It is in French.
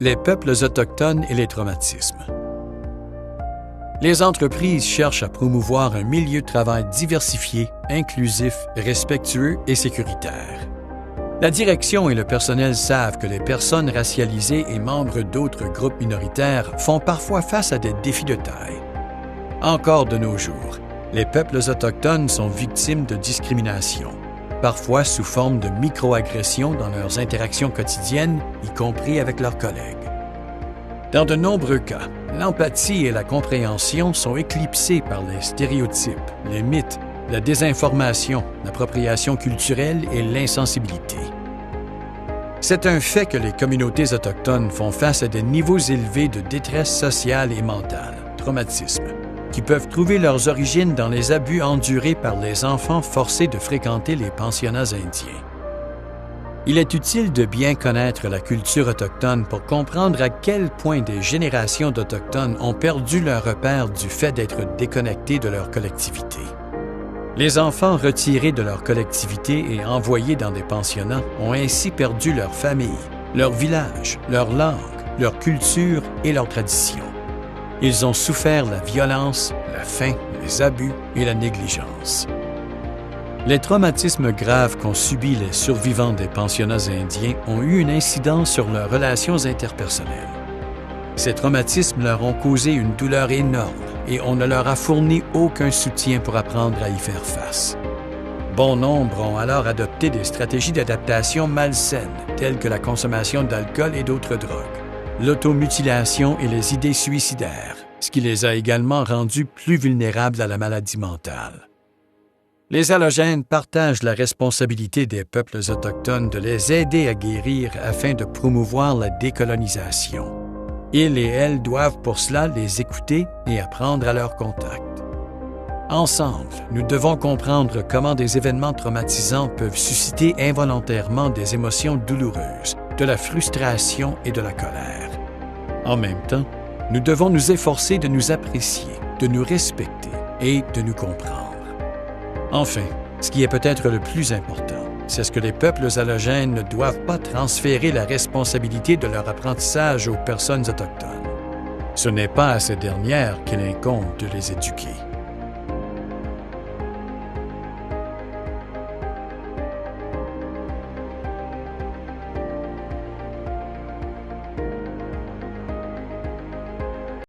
Les peuples autochtones et les traumatismes. Les entreprises cherchent à promouvoir un milieu de travail diversifié, inclusif, respectueux et sécuritaire. La direction et le personnel savent que les personnes racialisées et membres d'autres groupes minoritaires font parfois face à des défis de taille. Encore de nos jours, les peuples autochtones sont victimes de discrimination, parfois sous forme de microagressions dans leurs interactions quotidiennes, y compris avec leurs collègues. Dans de nombreux cas, l'empathie et la compréhension sont éclipsées par les stéréotypes, les mythes, la désinformation, l'appropriation culturelle et l'insensibilité. C'est un fait que les communautés autochtones font face à des niveaux élevés de détresse sociale et mentale, traumatisme, qui peuvent trouver leurs origines dans les abus endurés par les enfants forcés de fréquenter les pensionnats indiens. Il est utile de bien connaître la culture autochtone pour comprendre à quel point des générations d'Autochtones ont perdu leur repère du fait d'être déconnectés de leur collectivité. Les enfants retirés de leur collectivité et envoyés dans des pensionnats ont ainsi perdu leur famille, leur village, leur langue, leur culture et leurs traditions. Ils ont souffert la violence, la faim, les abus et la négligence. Les traumatismes graves qu'ont subis les survivants des pensionnats indiens ont eu une incidence sur leurs relations interpersonnelles. Ces traumatismes leur ont causé une douleur énorme et on ne leur a fourni aucun soutien pour apprendre à y faire face. Bon nombre ont alors adopté des stratégies d'adaptation malsaines, telles que la consommation d'alcool et d'autres drogues, l'automutilation et les idées suicidaires, ce qui les a également rendus plus vulnérables à la maladie mentale. Les allogènes partagent la responsabilité des peuples autochtones de les aider à guérir afin de promouvoir la décolonisation. Ils et elles doivent pour cela les écouter et apprendre à leur contact. Ensemble, nous devons comprendre comment des événements traumatisants peuvent susciter involontairement des émotions douloureuses, de la frustration et de la colère. En même temps, nous devons nous efforcer de nous apprécier, de nous respecter et de nous comprendre. Enfin, ce qui est peut-être le plus important, c'est ce que les peuples allogènes ne doivent pas transférer la responsabilité de leur apprentissage aux personnes autochtones. Ce n'est pas à ces dernières qu'il incombe de les éduquer.